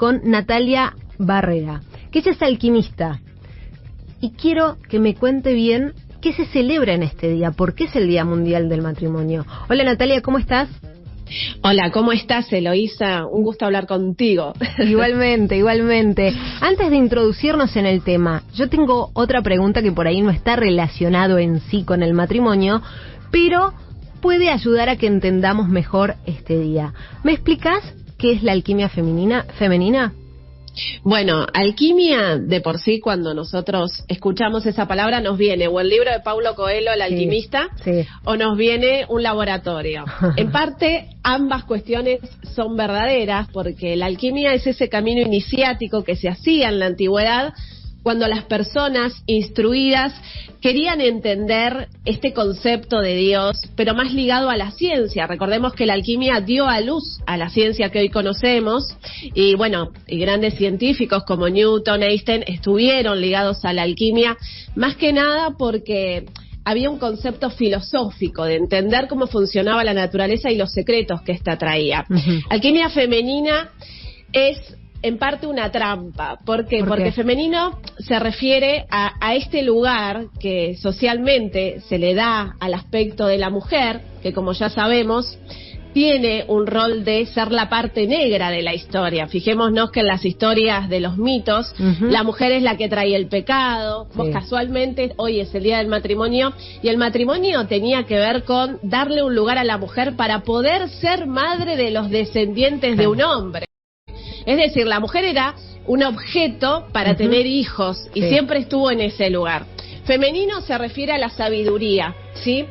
con Natalia Barrera, que ella es alquimista. Y quiero que me cuente bien qué se celebra en este día, por qué es el Día Mundial del Matrimonio. Hola Natalia, ¿cómo estás? Hola, ¿cómo estás, Eloísa? Un gusto hablar contigo. Igualmente, igualmente. Antes de introducirnos en el tema, yo tengo otra pregunta que por ahí no está relacionado en sí con el matrimonio, pero puede ayudar a que entendamos mejor este día. ¿Me explicás qué es la alquimia femenina? Bueno, alquimia de por sí, cuando nosotros escuchamos esa palabra, nos viene o el libro de Paulo Coelho, El alquimista, sí. O nos viene un laboratorio. En parte, ambas cuestiones son verdaderas, porque la alquimia es ese camino iniciático que se hacía en la antigüedad cuando las personas instruidas querían entender este concepto de Dios, pero más ligado a la ciencia. Recordemos que la alquimia dio a luz a la ciencia que hoy conocemos, y bueno, y grandes científicos como Newton, Einstein, estuvieron ligados a la alquimia, más que nada porque había un concepto filosófico de entender cómo funcionaba la naturaleza y los secretos que ésta traía. Alquimia femenina es en parte una trampa. ¿Por qué? Porque femenino se refiere a este lugar que socialmente se le da al aspecto de la mujer, que como ya sabemos, tiene un rol de ser la parte negra de la historia. Fijémonos que en las historias de los mitos, la mujer es la que trae el pecado. Vos casualmente, hoy es el día del matrimonio, y el matrimonio tenía que ver con darle un lugar a la mujer para poder ser madre de los descendientes de un hombre. Es decir, la mujer era un objeto para tener hijos y siempre estuvo en ese lugar. Femenino se refiere a la sabiduría, ¿sí?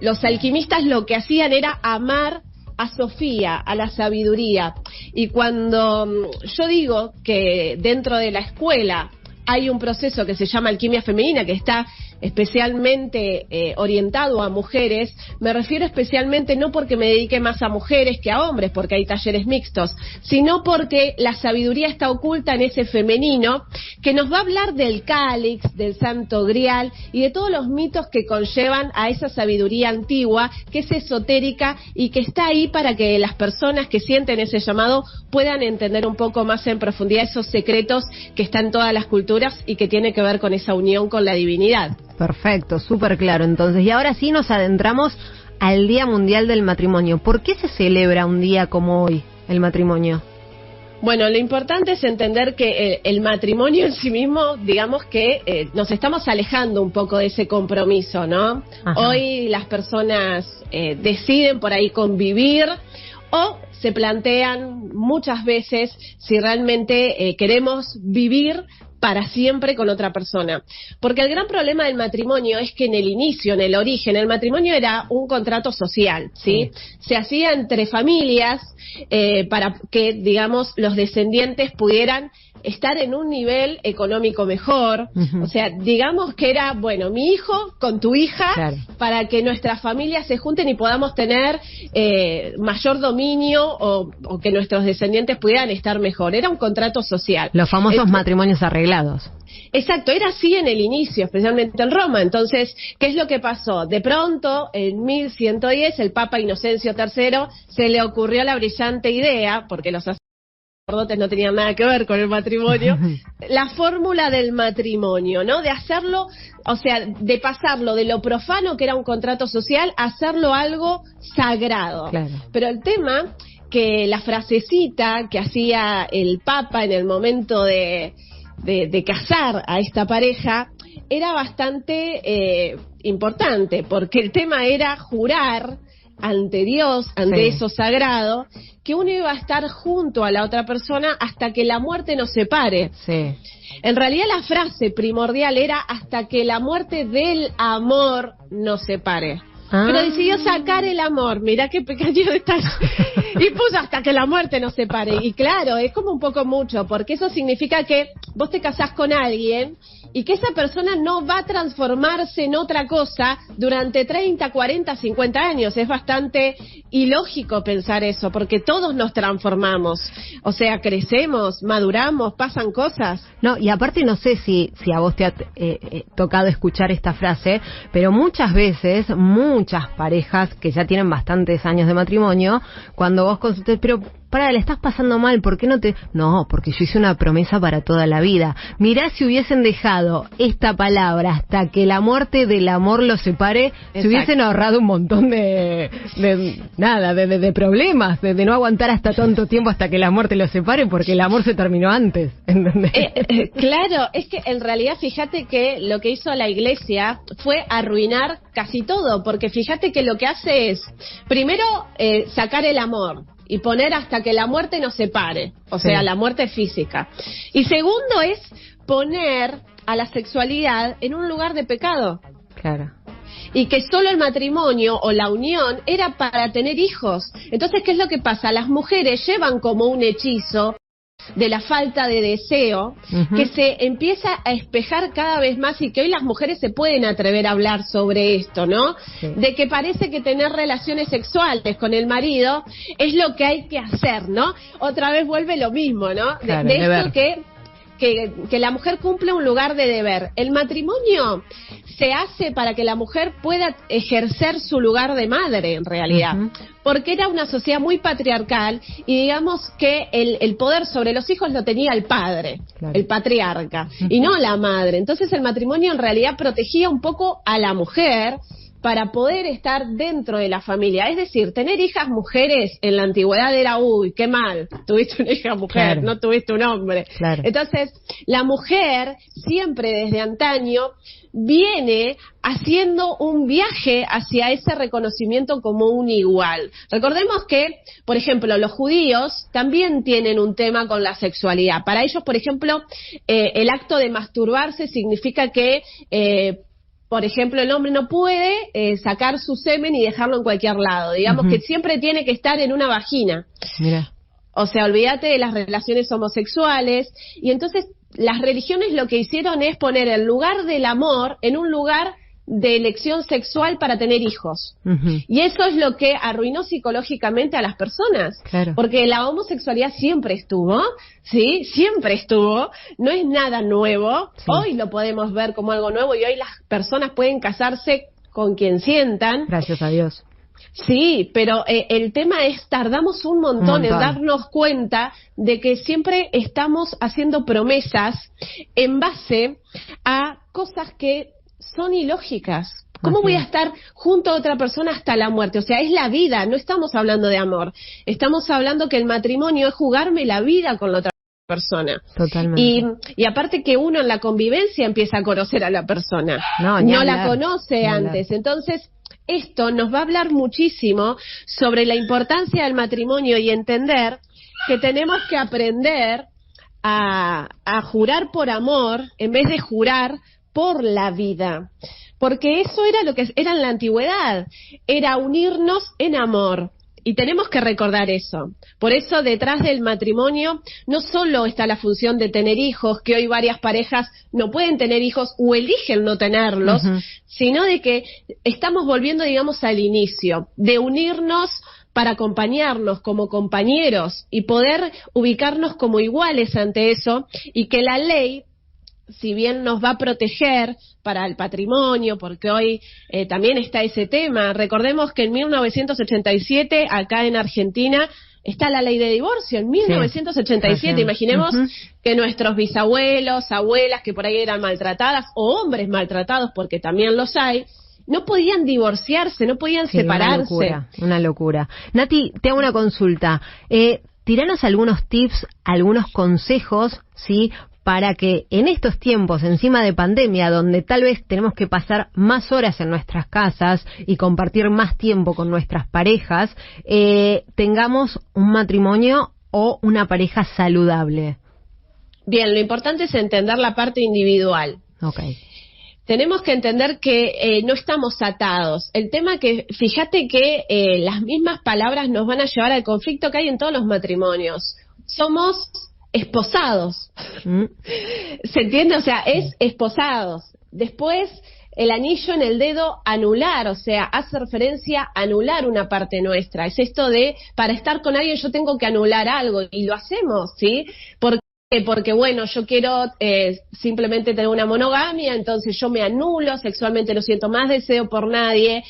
Los alquimistas lo que hacían era amar a Sofía, a la sabiduría. Y cuando yo digo que dentro de la escuela hay un proceso que se llama alquimia femenina, que está especialmente orientado a mujeres, me refiero especialmente no porque me dedique más a mujeres que a hombres, porque hay talleres mixtos, sino porque la sabiduría está oculta en ese femenino, que nos va a hablar del Cálix, del Santo Grial y de todos los mitos que conllevan a esa sabiduría antigua, que es esotérica y que está ahí para que las personas que sienten ese llamado puedan entender un poco más en profundidad esos secretos que están en todas las culturas y que tiene que ver con esa unión con la divinidad. Perfecto, súper claro entonces. Y ahora sí nos adentramos al Día Mundial del Matrimonio. ¿Por qué se celebra un día como hoy, el matrimonio? Bueno, lo importante es entender que el matrimonio en sí mismo, digamos que nos estamos alejando un poco de ese compromiso, ¿no? Ajá. Hoy las personas deciden por ahí convivir o se plantean muchas veces si realmente queremos vivir para siempre con otra persona. Porque el gran problema del matrimonio es que en el inicio, en el origen, el matrimonio era un contrato social, ¿sí? Se hacía entre familias para que, digamos, los descendientes pudieran estar en un nivel económico mejor. O sea, digamos que era, bueno, mi hijo con tu hija, para que nuestras familias se junten y podamos tener mayor dominio o que nuestros descendientes pudieran estar mejor. Era un contrato social. Los famosos matrimonios arreglados. Exacto, era así en el inicio, especialmente en Roma. Entonces, ¿qué es lo que pasó? De pronto, en 1110, el Papa Inocencio III se le ocurrió la brillante idea, porque los sacerdotes no tenían nada que ver con el matrimonio, la fórmula del matrimonio, ¿no? De hacerlo, o sea, de pasarlo de lo profano, que era un contrato social, a hacerlo algo sagrado. Claro. Pero el tema, que la frasecita que hacía el Papa en el momento de casar a esta pareja era bastante importante, porque el tema era jurar ante Dios, ante eso sagrado, que uno iba a estar junto a la otra persona hasta que la muerte nos separe. En realidad la frase primordial era hasta que la muerte del amor nos separe. Pero decidió sacar el amor, mirá qué pequeño detalle, y puso hasta que la muerte nos separe. Y claro, es como un poco mucho, porque eso significa que vos te casás con alguien y que esa persona no va a transformarse en otra cosa durante 30, 40, 50 años. Es bastante ilógico pensar eso, porque todos nos transformamos. O sea, crecemos, maduramos, pasan cosas. No, y aparte no sé si a vos te ha tocado escuchar esta frase, pero muchas veces, muchas parejas que ya tienen bastantes años de matrimonio, cuando vos consultes, pero para, la estás pasando mal, ¿por qué no te...? No, porque yo hice una promesa para toda la vida. Mirá, si hubiesen dejado esta palabra hasta que la muerte del amor los separe, Exacto. se hubiesen ahorrado un montón de problemas, de no aguantar hasta tanto tiempo hasta que la muerte los separe, porque el amor se terminó antes, ¿entendés? Claro, es que en realidad fíjate que lo que hizo la Iglesia fue arruinar casi todo, porque fíjate que lo que hace es, primero, sacar el amor y poner hasta que la muerte nos separe, o sea, la muerte física. Y segundo es poner a la sexualidad en un lugar de pecado. Claro. Y que solo el matrimonio o la unión era para tener hijos. Entonces, ¿qué es lo que pasa? Las mujeres llevan como un hechizo de la falta de deseo, que se empieza a espejar cada vez más, y que hoy las mujeres se pueden atrever a hablar sobre esto, ¿no? Sí. De que parece que tener relaciones sexuales con el marido es lo que hay que hacer, ¿no? Otra vez vuelve lo mismo, ¿no? Claro, de esto que la mujer cumple un lugar de deber. El matrimonio se hace para que la mujer pueda ejercer su lugar de madre, en realidad. Porque era una sociedad muy patriarcal, y digamos que el poder sobre los hijos lo tenía el padre, el patriarca, y no la madre. Entonces el matrimonio en realidad protegía un poco a la mujer para poder estar dentro de la familia. Es decir, tener hijas mujeres en la antigüedad era, uy, qué mal, tuviste una hija mujer, no tuviste un hombre. Entonces, la mujer siempre desde antaño viene haciendo un viaje hacia ese reconocimiento como un igual. Recordemos que, por ejemplo, los judíos también tienen un tema con la sexualidad. Para ellos, por ejemplo, el acto de masturbarse significa que por ejemplo, el hombre no puede sacar su semen y dejarlo en cualquier lado. Digamos que siempre tiene que estar en una vagina. Mira. O sea, olvídate de las relaciones homosexuales. Y entonces las religiones lo que hicieron es poner el lugar del amor en un lugar de elección sexual para tener hijos. Y eso es lo que arruinó psicológicamente a las personas. Porque la homosexualidad siempre estuvo, ¿sí? Siempre estuvo. No es nada nuevo. Hoy lo podemos ver como algo nuevo, y hoy las personas pueden casarse con quien sientan. Gracias a Dios. Sí, pero el tema es, tardamos un montón en darnos cuenta de que siempre estamos haciendo promesas en base a cosas que son ilógicas. ¿Cómo voy a estar junto a otra persona hasta la muerte? O sea, es la vida, no estamos hablando de amor. Estamos hablando que el matrimonio es jugarme la vida con la otra persona. Totalmente. Y aparte que uno en la convivencia empieza a conocer a la persona. No la conoce antes. Entonces, esto nos va a hablar muchísimo sobre la importancia del matrimonio, y entender que tenemos que aprender a jurar por amor en vez de jurar por la vida, porque eso era lo que era en la antigüedad, era unirnos en amor, y tenemos que recordar eso. Por eso detrás del matrimonio no solo está la función de tener hijos, que hoy varias parejas no pueden tener hijos o eligen no tenerlos, sino de que estamos volviendo, digamos, al inicio, de unirnos para acompañarnos como compañeros y poder ubicarnos como iguales ante eso, y que la ley, si bien nos va a proteger para el patrimonio, porque hoy también está ese tema. Recordemos que en 1987, acá en Argentina, está la ley de divorcio, en 1987. Imaginemos que nuestros bisabuelos, abuelas, que por ahí eran maltratadas, o hombres maltratados, porque también los hay, no podían divorciarse, no podían separarse. Una locura. Nati, te hago una consulta. Tiranos algunos tips, algunos consejos, ¿sí?, para que en estos tiempos, encima de pandemia, donde tal vez tenemos que pasar más horas en nuestras casas y compartir más tiempo con nuestras parejas, tengamos un matrimonio o una pareja saludable. Bien, lo importante es entender la parte individual. Tenemos que entender que no estamos atados. El tema que, fíjate que las mismas palabras nos van a llevar al conflicto que hay en todos los matrimonios. Somos esposados. ¿Se entiende? O sea, es esposados. Después, el anillo en el dedo, anular, o sea, hace referencia a anular una parte nuestra. Es esto de, para estar con alguien yo tengo que anular algo, y lo hacemos, ¿sí? Porque Porque bueno, yo quiero simplemente tener una monogamia, entonces yo me anulo, sexualmente no siento más deseo por nadie.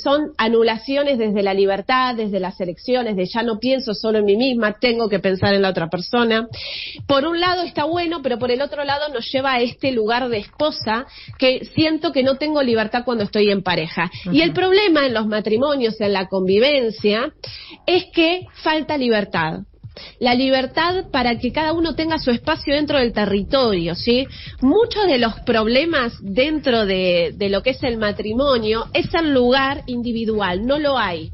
Son anulaciones desde la libertad, desde las elecciones, de ya no pienso solo en mí misma, tengo que pensar en la otra persona. Por un lado está bueno, pero por el otro lado nos lleva a este lugar de esposa que siento que no tengo libertad cuando estoy en pareja. Y el problema en los matrimonios, en la convivencia, es que falta libertad. La libertad para que cada uno tenga su espacio dentro del territorio, ¿sí? Muchos de los problemas dentro de lo que es el matrimonio es el lugar individual, no lo hay.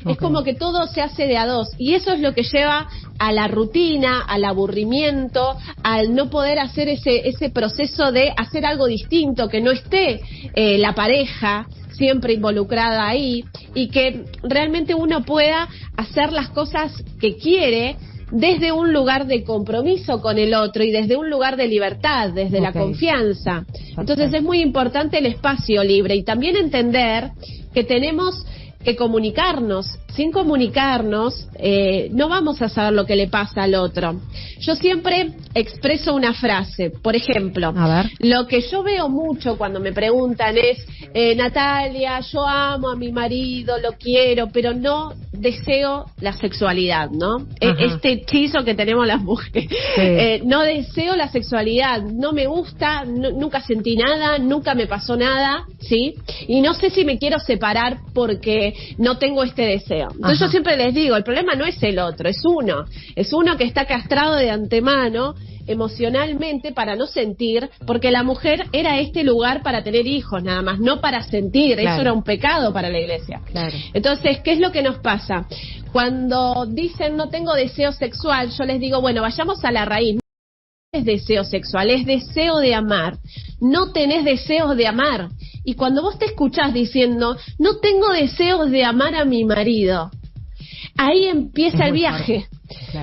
Es como que todo se hace de a dos y eso es lo que lleva a la rutina, al aburrimiento, al no poder hacer ese proceso de hacer algo distinto, que no esté la pareja siempre involucrada ahí y que realmente uno pueda hacer las cosas que quiere desde un lugar de compromiso con el otro y desde un lugar de libertad, desde la confianza. Entonces es muy importante el espacio libre y también entender que tenemos que comunicarnos. Sin comunicarnos no vamos a saber lo que le pasa al otro. Yo siempre expreso una frase, por ejemplo, lo que yo veo mucho cuando me preguntan es Natalia, yo amo a mi marido, lo quiero, pero no deseo la sexualidad, ¿no? Este hechizo que tenemos las mujeres. No deseo la sexualidad, no me gusta, nunca sentí nada, nunca me pasó nada, ¿sí? Y no sé si me quiero separar porque no tengo este deseo. Entonces yo siempre les digo, el problema no es el otro, es uno que está castrado de antemano emocionalmente para no sentir, porque la mujer era este lugar para tener hijos nada más, no para sentir, eso era un pecado para la iglesia. Entonces, ¿qué es lo que nos pasa? Cuando dicen no tengo deseo sexual, yo les digo, bueno, vayamos a la raíz. No es deseo sexual, es deseo de amar. No tenés deseos de amar. Y cuando vos te escuchás diciendo, no tengo deseos de amar a mi marido, ahí empieza el viaje.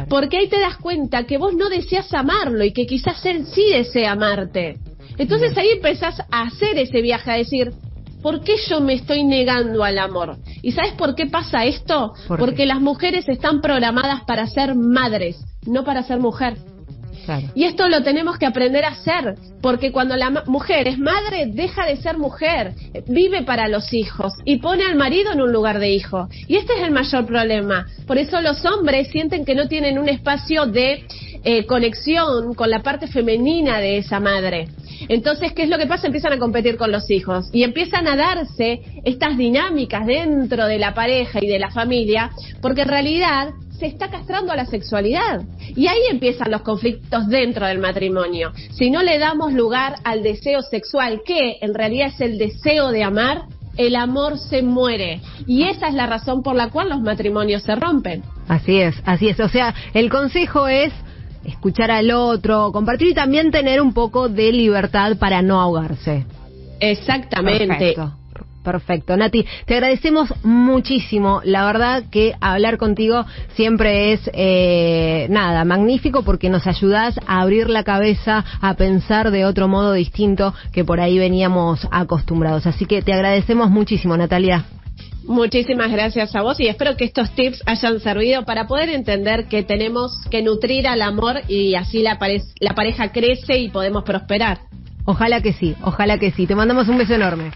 Porque ahí te das cuenta que vos no deseas amarlo y que quizás él sí desea amarte. Entonces ahí empezás a hacer ese viaje, a decir, ¿por qué yo me estoy negando al amor? ¿Y sabes por qué pasa esto? Porque las mujeres están programadas para ser madres, no para ser mujer. Y esto lo tenemos que aprender a hacer, porque cuando la mujer es madre, deja de ser mujer, vive para los hijos y pone al marido en un lugar de hijo. Y este es el mayor problema. Por eso los hombres sienten que no tienen un espacio de conexión con la parte femenina de esa madre. Entonces, ¿qué es lo que pasa? Empiezan a competir con los hijos y empiezan a darse estas dinámicas dentro de la pareja y de la familia, porque en realidad se está castrando a la sexualidad. Y ahí empiezan los conflictos dentro del matrimonio. Si no le damos lugar al deseo sexual, que en realidad es el deseo de amar, el amor se muere. Y esa es la razón por la cual los matrimonios se rompen. Así es. O sea, el consejo es escuchar al otro, compartir y también tener un poco de libertad para no ahogarse. Exactamente. Perfecto, Nati, te agradecemos muchísimo. La verdad que hablar contigo siempre es magnífico porque nos ayudás a abrir la cabeza, a pensar de otro modo distinto que por ahí veníamos acostumbrados. Así que te agradecemos muchísimo, Natalia. Muchísimas gracias a vos y espero que estos tips hayan servido para poder entender que tenemos que nutrir al amor y así la pareja crece y podemos prosperar. Ojalá que sí. Te mandamos un beso enorme.